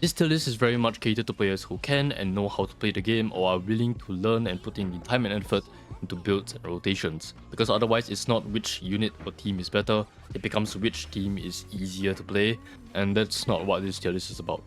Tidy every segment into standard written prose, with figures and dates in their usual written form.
This tier list is very much catered to players who can and know how to play the game or are willing to learn and put in the time and effort into builds and rotations. Because otherwise it's not which unit or team is better, it becomes which team is easier to play, and that's not what this tier list is about.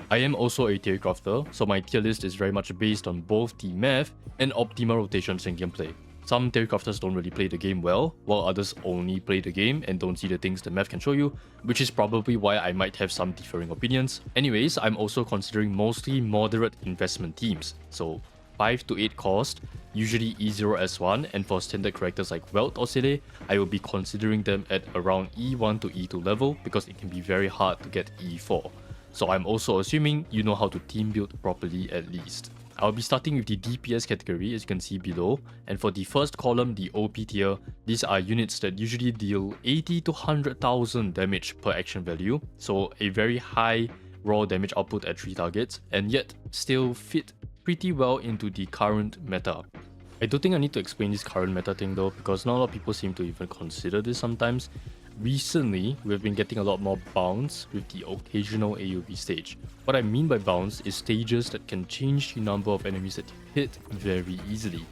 I am also a tier crafter, so my tier list is very much based on both the math and optimal rotations and gameplay. Some theory crafters don't really play the game well, while others only play the game and don't see the things the math can show you, which is probably why I might have some differing opinions. Anyways, I'm also considering mostly moderate investment teams, so 5 to 8 cost, usually E0 S1, and for standard characters like Welt or Sele, I will be considering them at around E1 to E2 level because it can be very hard to get E4. So I'm also assuming you know how to team build properly at least. I'll be starting with the DPS category as you can see below, and for the first column, the OP tier, these are units that usually deal 80 to 100,000 damage per action value, so a very high raw damage output at 3 targets, and yet still fit pretty well into the current meta. I don't think I need to explain this current meta thing though, because not a lot of people seem to even consider this sometimes. Recently, we've been getting a lot more bounce with the occasional AoE stage. What I mean by bounce is stages that can change the number of enemies that you hit very easily.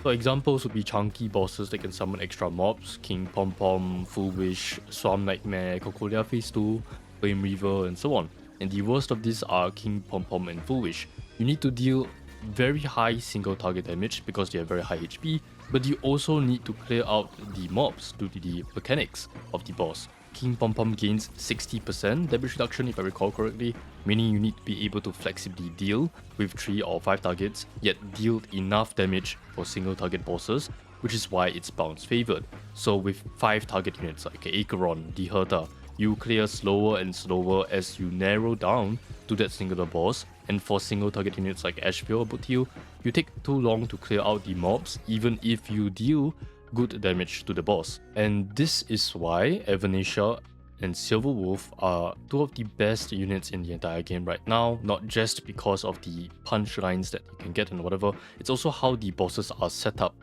So examples would be chunky bosses that can summon extra mobs, King Pom Pom, Full Wish, Swarm Nightmare, Cocolia Phase 2, Flame Reaver, and so on. And the worst of these are King Pom Pom and Full Wish. You need to deal very high single target damage because they have very high HP, but you also need to clear out the mobs due to the mechanics of the boss. King Pom Pom gains 60% damage reduction if I recall correctly, meaning you need to be able to flexibly deal with 3 or 5 targets, yet deal enough damage for single target bosses, which is why it's bounce favored. So with 5 target units like Acheron, the Herta, you clear slower and slower as you narrow down to that singular boss, and for single target units like Ashville or Buthill, you take too long to clear out the mobs even if you deal good damage to the boss. And this is why Evanescia and Silverwolf are 2 of the best units in the entire game right now, not just because of the punchlines that you can get and whatever, it's also how the bosses are set up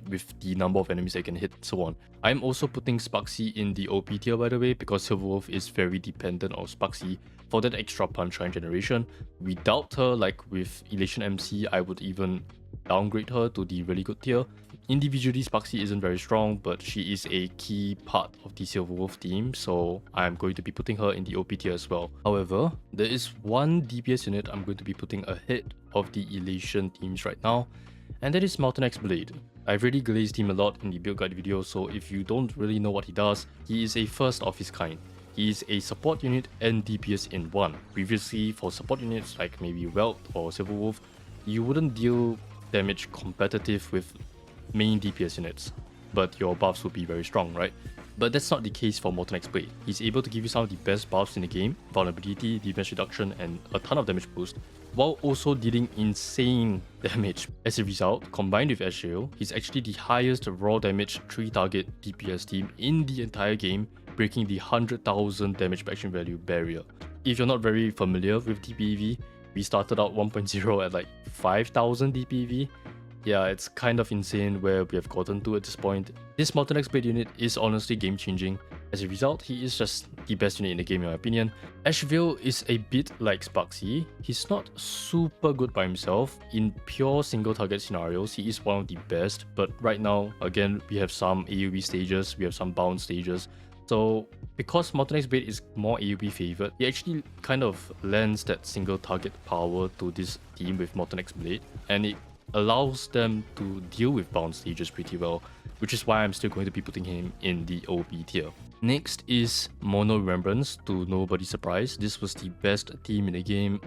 with the number of enemies they can hit and so on. I'm also putting Sparksy in the OP tier by the way, because Silverwolf is very dependent on Sparksy for that extra punchline generation. Without her, like with Elation MC, I would even downgrade her to the really good tier. Individually, Sparksy isn't very strong, but she is a key part of the Silverwolf team, so I'm going to be putting her in the OP tier as well. However, there is one DPS unit I'm going to be putting ahead of the Elation teams right now, and that is Mortenax Blade. I've already glazed him a lot in the build guide video, so if you don't really know what he does, he is a first of his kind. He is a support unit and DPS in one. Previously, for support units like maybe Welt or Silverwolf, you wouldn't deal damage competitive with main DPS units, but your buffs would be very strong, right? But that's not the case for Mortenax Blade. He's able to give you some of the best buffs in the game, vulnerability, defense reduction, and a ton of damage boost, while also dealing insane damage. As a result, combined with Ezreal, he's actually the highest raw damage 3 target DPS team in the entire game, breaking the 100,000 damage per action value barrier. If you're not very familiar with DPEV, we started out 1.0 at like 5,000 DPEV. Yeah, it's kind of insane where we have gotten to at this point. This Mortenax Blade unit is honestly game changing. As a result, he is just the best unit in the game in my opinion. Ashville is a bit like Sparksy. He's not super good by himself. In pure single target scenarios, he is one of the best, but right now, again, we have some AoE stages, we have some bounce stages. So because Mortenax Blade is more AoE favored, he actually kind of lends that single target power to this team with Mortenax Blade, and it allows them to deal with bounce stages pretty well, which is why I'm still going to be putting him in the OP tier. Next is Mono Remembrance. To nobody's surprise, this was the best team in the game,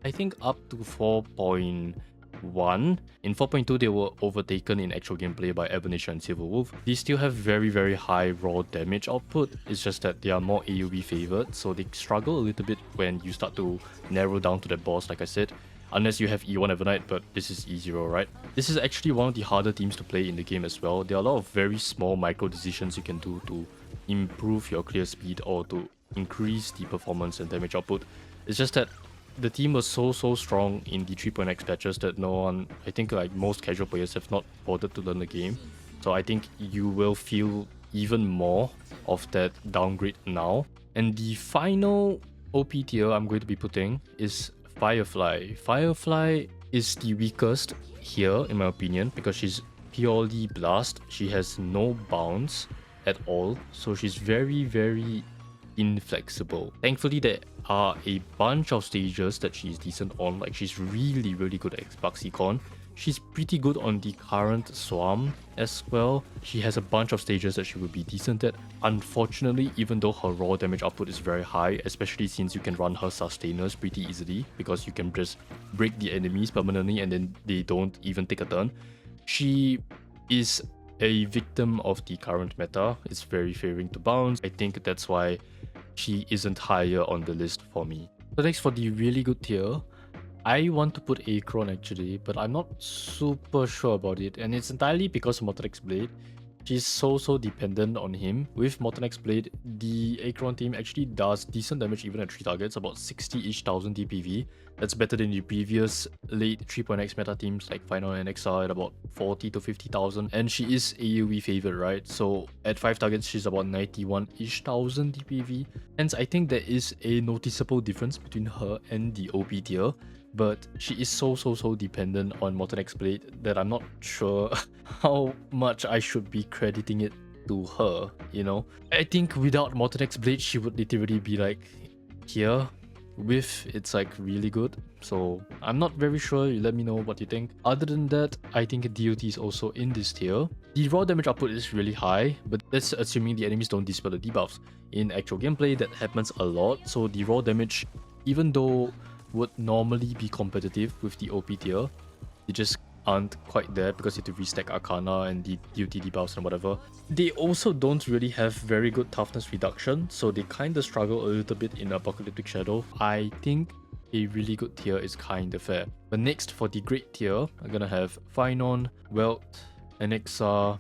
I think up to 4.1. In 4.2, they were overtaken in actual gameplay by Evanescia and Silverwolf. They still have very high raw damage output, it's just that they are more AoE favored, so they struggle a little bit when you start to narrow down to that boss, like I said. Unless you have E1 Evernight, but this is E0, right? This is actually one of the harder teams to play in the game as well. There are a lot of very small micro decisions you can do to improve your clear speed or to increase the performance and damage output. It's just that the team was so strong in the 3.x patches that no one, I think like most casual players have not bothered to learn the game. So I think you will feel even more of that downgrade now. And the final OP tier I'm going to be putting is Firefly. Firefly is the weakest here in my opinion because she's purely blast. She has no bounce at all, so she's very inflexible. Thankfully there are a bunch of stages that she's decent on, like she's really good at Baxicon. She's pretty good on the current Swarm as well. She has a bunch of stages that she will be decent at. Unfortunately, even though her raw damage output is very high, especially since you can run her sustainers pretty easily because you can just break the enemies permanently and then they don't even take a turn, she is a victim of the current meta. It's very favoring to bounce. I think that's why she isn't higher on the list for me. So next, for the really good tier, I want to put Akron actually, but I'm not super sure about it, and it's entirely because of Mortenax Blade. She's so dependent on him. With Mortenax Blade, the Akron team actually does decent damage even at 3 targets, about 60-ish thousand DPV. That's better than the previous late 3.x meta teams like Final and XR at about 40 to 50,000. And she is AoE favored, right? So at 5 targets, she's about 91-ish thousand DPV. Hence, I think there is a noticeable difference between her and the OP tier. But she is so dependent on Mortenax Blade that I'm not sure how much I should be crediting it to her, you know? I think without Mortenax Blade, she would literally be like here. With, it's like really good. So I'm not very sure, you let me know what you think. Other than that, I think DOT is also in this tier. The raw damage output is really high, but that's assuming the enemies don't dispel the debuffs. In actual gameplay, that happens a lot, so the raw damage, even though would normally be competitive with the OP tier, they just aren't quite there because you have to restack Arcana and the duty debuffs and whatever. They also don't really have very good toughness reduction, so they kinda struggle a little bit in Apocalyptic Shadow. I think a really good tier is kinda fair. But next, for the great tier, I'm gonna have Phynon, Welt, Anixa,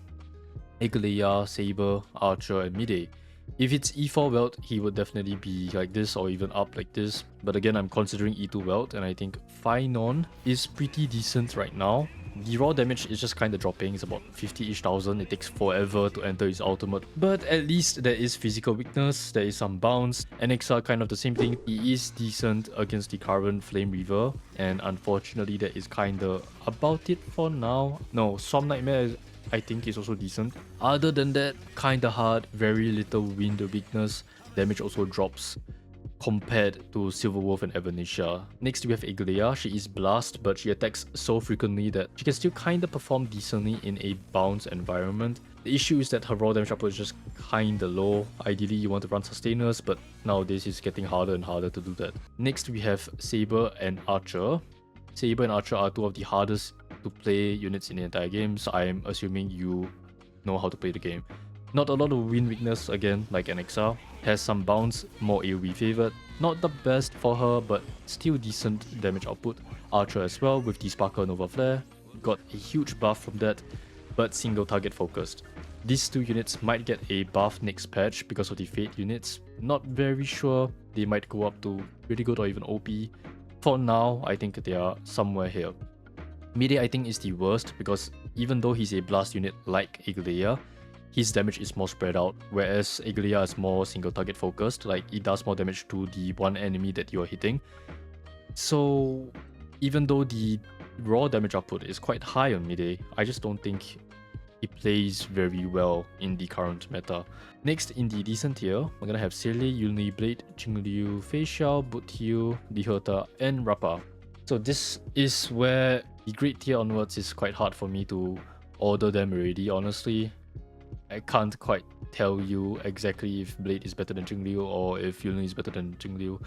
Igalea, Saber, Archer, and Midday. If it's E4 Welt, he would definitely be like this or even up like this. But again, I'm considering E2 Welt, and I think Phynon is pretty decent right now. The raw damage is just kind of dropping. It's about 50-ish thousand. It takes forever to enter his ultimate. But at least there is physical weakness. There is some bounce. Anixa, kind of the same thing. He is decent against the current Flame Reaver. And unfortunately, that is kind of about it for now. No, Swarm Nightmare I think is also decent. Other than that, kinda hard, very little wind weakness. Damage also drops compared to Silverwolf and Evanescia. Next we have Igalea. She is blast, but she attacks so frequently that she can still kinda perform decently in a bounce environment. The issue is that her raw damage output is just kinda low. Ideally you want to run sustainers, but nowadays it's getting harder and harder to do that. Next we have Saber and Archer. Saber and Archer are two of the hardest to play units in the entire game, so I'm assuming you know how to play the game. Not a lot of wind weakness again, like Anixa. Has some bounce, more AoE favored. Not the best for her, but still decent damage output. Archer as well with the Sparkle Nova Flare. Got a huge buff from that, but single target focused. These two units might get a buff next patch because of the Fate units. Not very sure. They might go up to really good or even OP. For now, I think they are somewhere here. Midday I think is the worst because even though he's a blast unit like Igalea, his damage is more spread out, whereas Igalea is more single target focused, like it does more damage to the one enemy that you're hitting. So even though the raw damage output is quite high on Midday, I just don't think he plays very well in the current meta. Next, in the decent tier, we're gonna have Seele, Yulni Blade, Qingliu, Feixiao, Buthiu, Dihota, and Rappa. So this is where the great tier onwards is quite hard for me to order them already, honestly. I can't quite tell you exactly if Blade is better than Qingliu or if Yulin is better than Qingliu.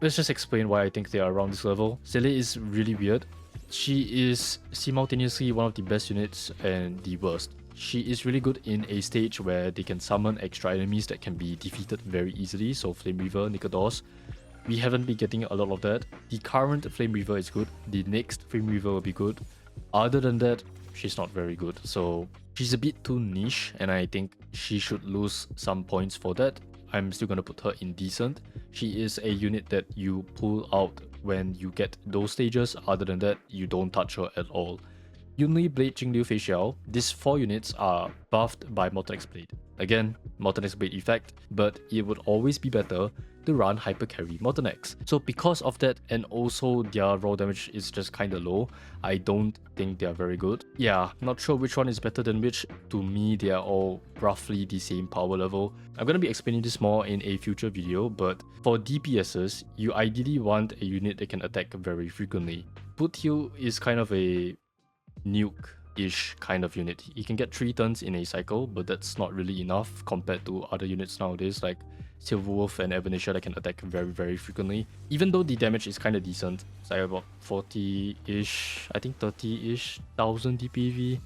Let's just explain why I think they are around this level. Seele is really weird. She is simultaneously one of the best units and the worst. She is really good in a stage where they can summon extra enemies that can be defeated very easily, so Flame Reaver, Nikados. We haven't been getting a lot of that. The current Flame Reaver is good. The next Flame Reaver will be good. Other than that, she's not very good. So she's a bit too niche, and I think she should lose some points for that. I'm still gonna put her in decent. She is a unit that you pull out when you get those stages. Other than that, you don't touch her at all. Yunli, Blade, Qingliu, Feixiao. These 4 units are buffed by Mortenax Blade. Again, Mortenax Blade effect, but it would always be better to run hyper carry Mortenax. So because of that, and also their raw damage is just kinda low, I don't think they are very good. Yeah, not sure which one is better than which. To me, they are all roughly the same power level. I'm gonna be explaining this more in a future video, but for DPSs, you ideally want a unit that can attack very frequently. Puthill is kind of a nuke-ish kind of unit. He can get 3 turns in a cycle, but that's not really enough compared to other units nowadays like Silverwolf and Evanescia that can attack very frequently. Even though the damage is kind of decent, it's like about 40-ish, I think 30-ish thousand DPV,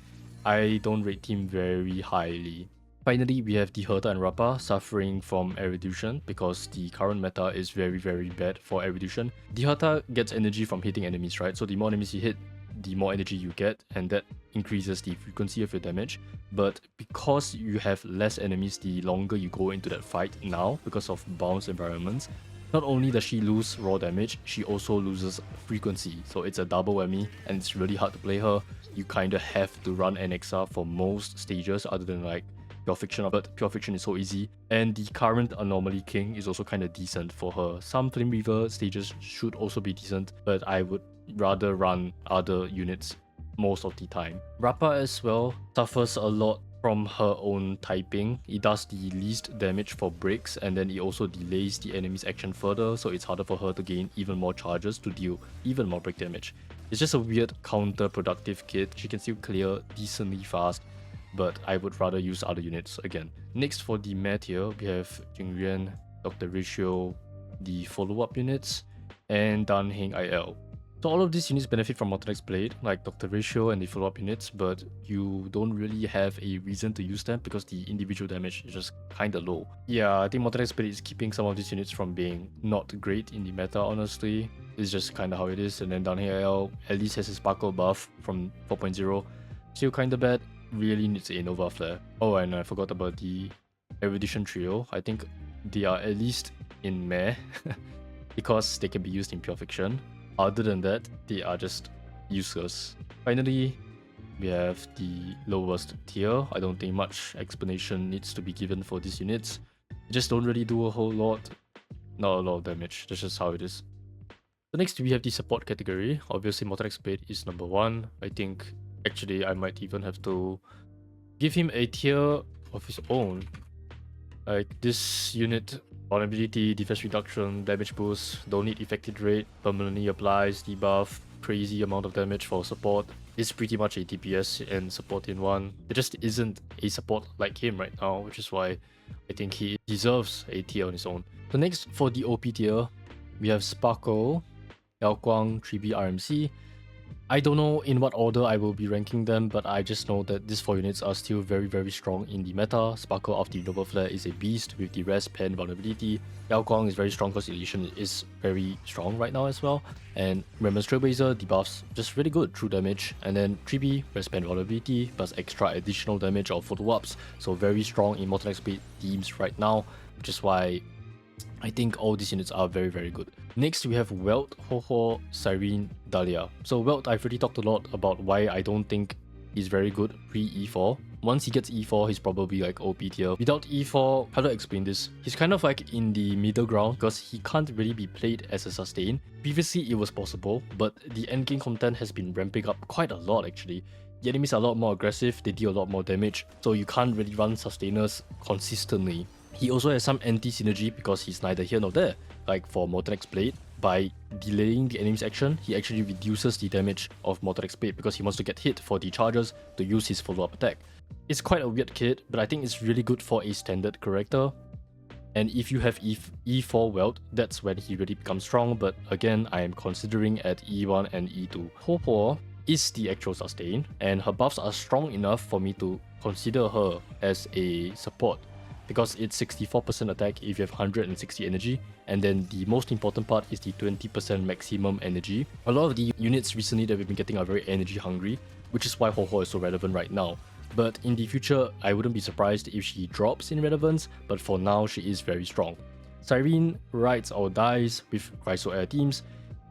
I don't rate him very highly. Finally, we have the Herta and Rappa suffering from Erudition because the current meta is very bad for Erudition. The Herta gets energy from hitting enemies, right? So the more enemies you hit, the more energy you get, and that increases the frequency of your damage. But because you have less enemies the longer you go into that fight now, because of bounce environments, not only does she lose raw damage, she also loses frequency. So it's a double whammy, and it's really hard to play her. You kinda have to run NXR for most stages other than like Pure Fiction, but Pure Fiction is so easy. And the current Anomaly King is also kinda decent for her. Some Flame Weaver stages should also be decent, but I would rather run other units most of the time. Rappa as well suffers a lot from her own typing. It does the least damage for breaks, and then it also delays the enemy's action further, so it's harder for her to gain even more charges to deal even more break damage. It's just a weird counterproductive kit. She can still clear decently fast, but I would rather use other units again. Next, for the meh tier, we have Jingyuan, Dr. Ratio, the follow-up units, and Dan Heng IL. So all of these units benefit from Mortenax Blade, like Dr. Ratio and the follow-up units, but you don't really have a reason to use them because the individual damage is just kinda low. Yeah, I think Mortenax Blade is keeping some of these units from being not great in the meta, honestly. It's just kinda how it is. And then Dan Heng IL at least has a Sparkle buff from 4.0. Still kinda bad. Really needs a Nova Flare. Oh, and I forgot about the Erudition Trio. I think they are at least in meh because they can be used in Pure Fiction. Other than that, they are just useless. Finally, we have the lowest tier. I don't think much explanation needs to be given for these units. They just don't really do a whole lot. Not a lot of damage. That's just how it is. So next we have the support category. Obviously, Mortenax Blade is number 1. I think actually I might even have to give him a tier of his own. Like this unit, vulnerability, defense reduction, damage boost, don't need effective rate, permanently applies debuff, crazy amount of damage for support. It's pretty much a DPS and support in one. There just isn't a support like him right now, which is why I think he deserves a tier on his own. So next, for the OP tier, we have Sparkle, Yao Guang, 3B RMC. I don't know in what order I will be ranking them, but I just know that these 4 units are still very strong in the meta. Sparkle after the Nova Flare is a beast with the Rest Pen vulnerability. Yao Guang is very strong because Illusion is very strong right now as well. And Remembrance Trailblazer debuffs just really good true damage. And then 3B, Rest Pen vulnerability plus extra additional damage or follow-ups. So very strong in Mortenax Blade teams right now, which is why I think all these units are very good. Next, we have Welt, Ho-Ho, Cyrene, Dahlia. So Welt, I've already talked a lot about why I don't think he's very good pre-E4. Once he gets E4, he's probably like OP tier. Without E4, how do I explain this? He's kind of like in the middle ground because he can't really be played as a sustain. Previously, it was possible, but the endgame content has been ramping up quite a lot actually. The enemies are a lot more aggressive, they deal a lot more damage, so you can't really run sustainers consistently. He also has some anti-synergy because he's neither here nor there. Like for Mortenax Blade, by delaying the enemy's action, he actually reduces the damage of Mortenax Blade because he wants to get hit for the charges to use his follow-up attack. It's quite a weird kit, but I think it's really good for a standard character. And if you have E4 Welt, that's when he really becomes strong, but again, I am considering at E1 and E2. Ho-Ho is the actual sustain, and her buffs are strong enough for me to consider her as a support, because it's 64% attack if you have 160 energy, and then the most important part is the 20% maximum energy. A lot of the units recently that we've been getting are very energy hungry, which is why Ho-Ho is so relevant right now. But in the future, I wouldn't be surprised if she drops in relevance, but for now she is very strong. Cyrene rides or dies with Chryso Air teams.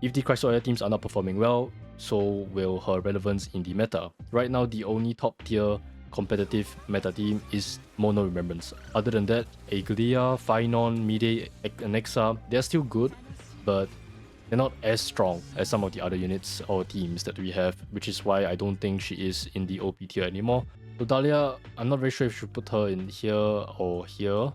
If the Chryso Air teams are not performing well, so will her relevance in the meta. Right now, the only top tier competitive meta team is Mono Remembrance. Other than that, Aglia, Phynon, Mide, and Nexa, they're still good, but they're not as strong as some of the other units or teams that we have, which is why I don't think she is in the OP tier anymore. So Dahlia, I'm not very sure if you should put her in here or here.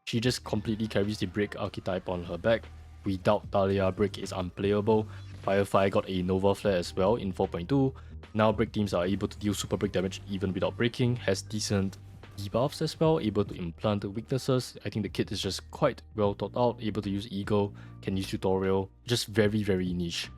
She just completely carries the Brick archetype on her back. Without Dahlia, Brick is unplayable. Firefly got a Nova Flare as well in 4.2. Now Brick teams are able to deal super Brick damage even without breaking, has decent debuffs as well, able to implant weaknesses. I think the kit is just quite well thought out, able to use Eagle, can use Tutorial, just very, very niche.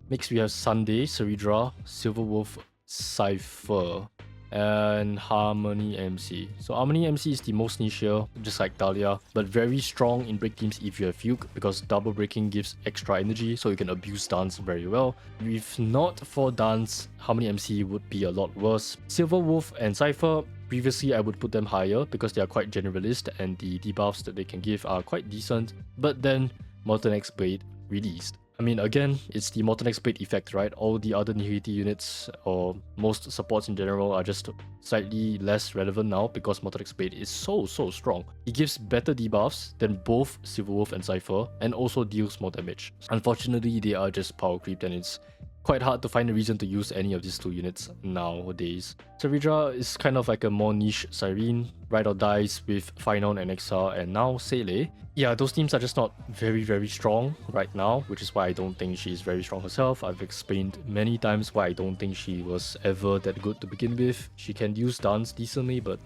Next we have Sunday, Seridra, Silverwolf, Cypher, and Harmony MC. So Harmony MC is the most niche here, just like Dahlia, but very strong in break teams if you have Fugue, because double breaking gives extra energy, so you can abuse dance very well. If not for dance, Harmony MC would be a lot worse. Silverwolf and Cypher, previously I would put them higher because they are quite generalist and the debuffs that they can give are quite decent, but then Mortenax Blade released. I mean, again, it's the Mortenax Blade effect, right? All the other Nihility units, or most supports in general, are just slightly less relevant now because Mortenax Blade is so strong. He gives better debuffs than both Silverwolf and Cypher, and also deals more damage. Unfortunately, they are just power creeped, and it's quite hard to find a reason to use any of these two units nowadays. Seridra is kind of like a more niche Cyrene, ride or dies with Phynon and Nexa, and now Seele. Yeah, those teams are just not very strong right now, which is why I don't think she's very strong herself. I've explained many times why I don't think she was ever that good to begin with. She can use dance decently, but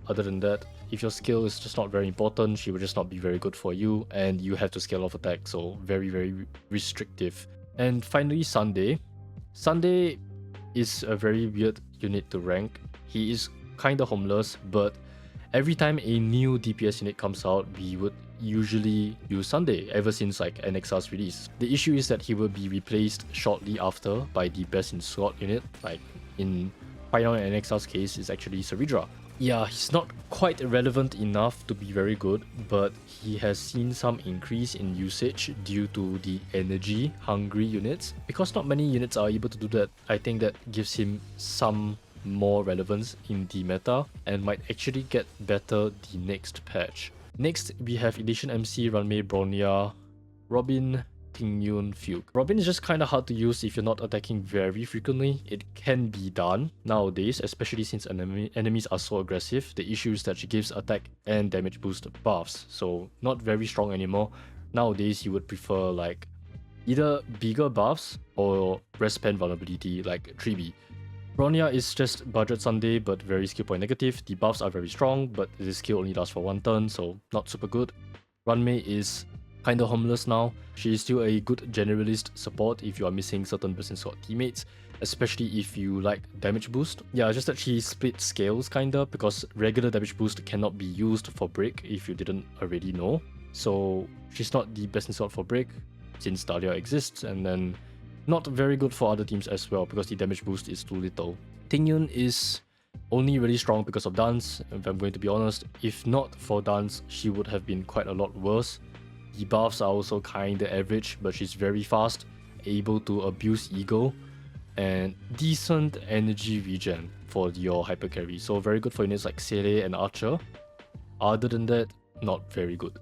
other than that, if your skill is just not very important, she will just not be very good for you, and you have to scale off attack, so very restrictive. And finally, Sunday. Sunday is a very weird unit to rank. He is kinda homeless, but every time a new DPS unit comes out, we would usually use Sunday ever since like NXR's release. The issue is that he will be replaced shortly after by the best in slot unit, like in Phynon and NXR's case is actually Seridra. Yeah, he's not quite relevant enough to be very good, but he has seen some increase in usage due to the energy hungry units. Because not many units are able to do that, I think that gives him some more relevance in the meta and might actually get better the next patch. Next, we have Elation MC, Ranmei, Bronya, Robin, Tingyun, Fugue. Robin is just kinda hard to use if you're not attacking very frequently. It can be done nowadays, especially since enemies are so aggressive. The issue is that she gives attack and damage boost buffs, so not very strong anymore. Nowadays, you would prefer like either bigger buffs or rest pen vulnerability like 3B. Bronya is just budget Sunday but very skill point negative. The buffs are very strong, but the skill only lasts for 1 turn, so not super good. Ranmei is kinda homeless now. She is still a good generalist support if you are missing certain business slot teammates, especially if you like damage boost. Yeah, just that she split scales kinda, because regular damage boost cannot be used for break if you didn't already know. So she's not the best in slot for break since Dahlia exists, and then not very good for other teams as well because the damage boost is too little. Tingyun is only really strong because of dance, if I'm going to be honest. If not for dance, she would have been quite a lot worse. The buffs are also kinda average, but she's very fast, able to abuse Eagle, and decent energy regen for your hyper carry. So very good for units like Seele and Archer. Other than that, not very good.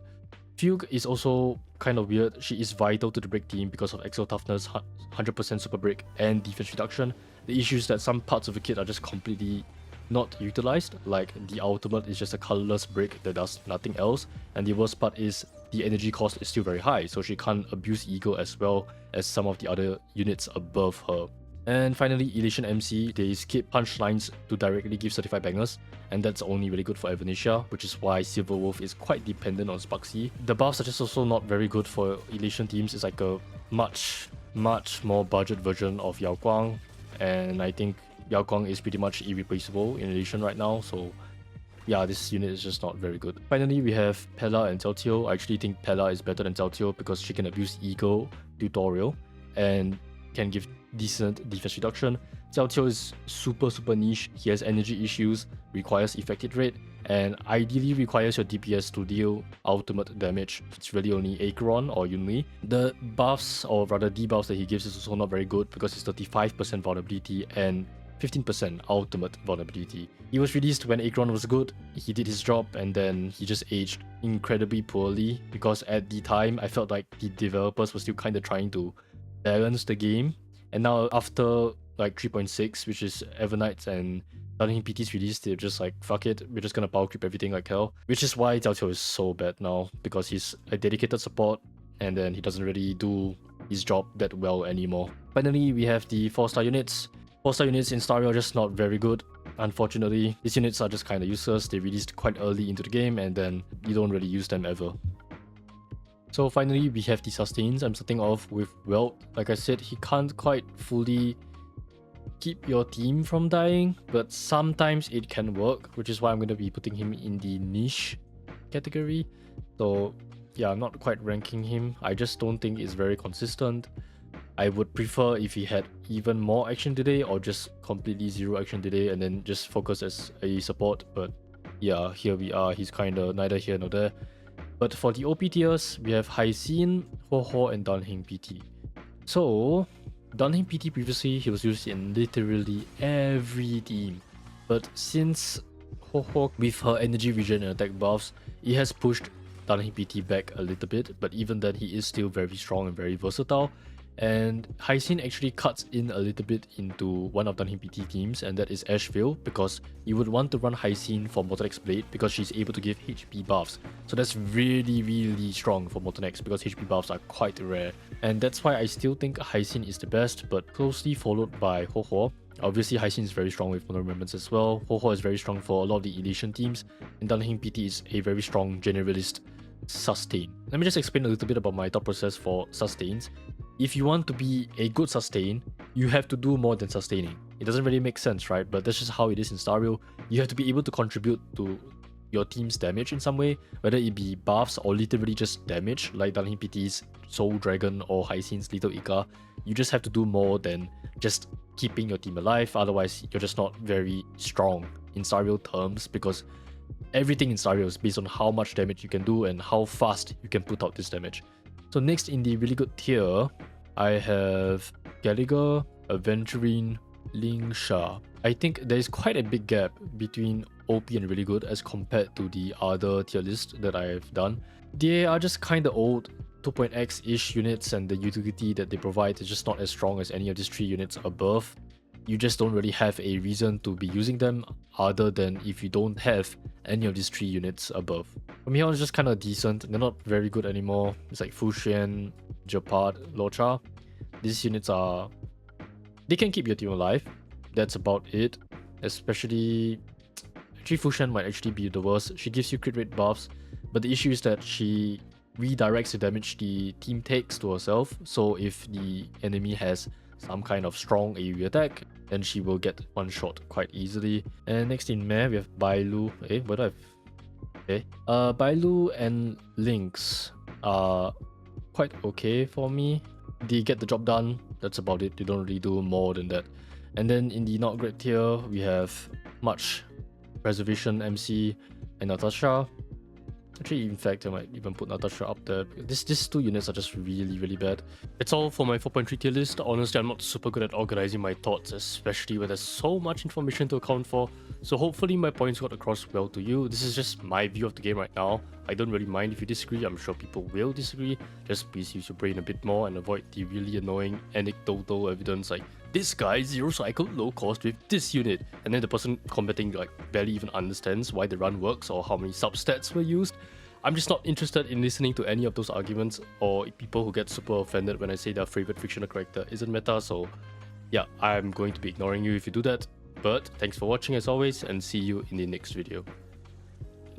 Fugue is also kind of weird. She is vital to the break team because of Exo Toughness, 100% super break, and defense reduction. The issue is that some parts of the kit are just completely not utilized, like the ultimate is just a colorless break that does nothing else, and the worst part is the energy cost is still very high, so she can't abuse Eagle as well as some of the other units above her. And finally, Elation MC, they skip punchlines to directly give certified bangers, and that's only really good for Evanesia, which is why Silverwolf is quite dependent on Sparksy. The buffs are just also not very good for Elation teams. It's like a much more budget version of Yao Guang, and I think Yao Guang is pretty much irreplaceable in Elation right now, so yeah, this unit is just not very good. Finally, we have Pella and Zeltio. I actually think Pella is better than Zeltio because she can abuse Eagle, Tutorial, and can give decent defense reduction. Zeltio is super niche. He has energy issues, requires effective rate, and ideally requires your DPS to deal ultimate damage. It's really only Acheron or Yunli. The buffs, or rather debuffs that he gives is also not very good because it's 35% vulnerability and 15% ultimate vulnerability. He was released when Akron was good, he did his job, and then he just aged incredibly poorly because at the time I felt like the developers were still kind of trying to balance the game. And now after like 3.6, which is Evernights and Dunhing PT's release, they're just like, fuck it, we're just gonna power creep everything like hell. Which is why Xiao Qiu is so bad now, because he's a dedicated support and then he doesn't really do his job that well anymore. Finally, we have the 4-star units. 4-star units in Star Rail are just not very good. Unfortunately, these units are just kind of useless. They released quite early into the game and then you don't really use them ever. So finally, we have the sustains. I'm starting off with Welt. Like I said, he can't quite fully keep your team from dying, but sometimes it can work, which is why I'm going to be putting him in the niche category. So yeah, I'm not quite ranking him. I just don't think it's very consistent. I would prefer if he had even more action today or just completely zero action today and then just focus as a support. But yeah, here we are. He's kind of neither here nor there. But for the OP tiers, we have Haixin, Ho-Ho, and Dunhing PT. So Dunhing PT previously, he was used in literally every team. But since Ho-Ho, with her energy regen and attack buffs, it has pushed Dunhing PT back a little bit. But even then, he is still very strong and very versatile. And Haixin actually cuts in a little bit into one of Dunhing PT teams, and that is Asheville, because you would want to run Haixin for Mortenax Blade because she's able to give HP buffs. So that's really strong for Mortenax because HP buffs are quite rare. And that's why I still think Haixin is the best, but closely followed by Ho-Ho. Obviously, Haixin is very strong with Mono Remembrance as well. Ho-Ho is very strong for a lot of the Elation teams, and Dunhing PT is a very strong generalist sustain. Let me just explain a little bit about my thought process for sustains. If you want to be a good sustain, you have to do more than sustaining. It doesn't really make sense, right? But that's just how it is in Star Rail. You have to be able to contribute to your team's damage in some way, whether it be buffs or literally just damage, like Dunhing PT's Soul Dragon or Haixin's Little Ika. You just have to do more than just keeping your team alive, otherwise you're just not very strong in Star Rail terms, because everything in Star Rail is based on how much damage you can do and how fast you can put out this damage. So next in the really good tier, I have Gallagher, Aventurine, Ling Sha. I think there is quite a big gap between OP and really good as compared to the other tier list that I have done. They are just kind of old 2.x-ish units, and the utility that they provide is just not as strong as any of these 3 units above. You just don't really have a reason to be using them other than if you don't have any of these 3 units above. From here on, it's just kind of decent. They're not very good anymore. It's like Fuxian, Japard, Locha. These units are... they can keep your team alive. That's about it. Especially... actually, Fuxian might actually be the worst. She gives you crit rate buffs, but the issue is that she redirects the damage the team takes to herself. So if the enemy has some kind of strong AoE attack, then she will get one shot quite easily. And next in Meh, we have Bailu. What do I have? Okay. Bailu and Lynx are quite okay for me. They get the job done. That's about it. They don't really do more than that. And then in the not great tier, we have Much, Preservation MC, and Natasha. Actually, in fact, I might even put Natasha up there. These 2 units are just really bad. That's all for my 4.3 tier list. Honestly, I'm not super good at organizing my thoughts, especially when there's so much information to account for. So hopefully my points got across well to you. This is just my view of the game right now. I don't really mind if you disagree. I'm sure people will disagree. Just please use your brain a bit more and avoid the really annoying anecdotal evidence like, this guy 0-cycled low cost with this unit, and then the person combating like barely even understands why the run works or how many substats were used. I'm just not interested in listening to any of those arguments or people who get super offended when I say their favorite fictional character isn't meta. So yeah, I'm going to be ignoring you if you do that. But thanks for watching as always, and see you in the next video.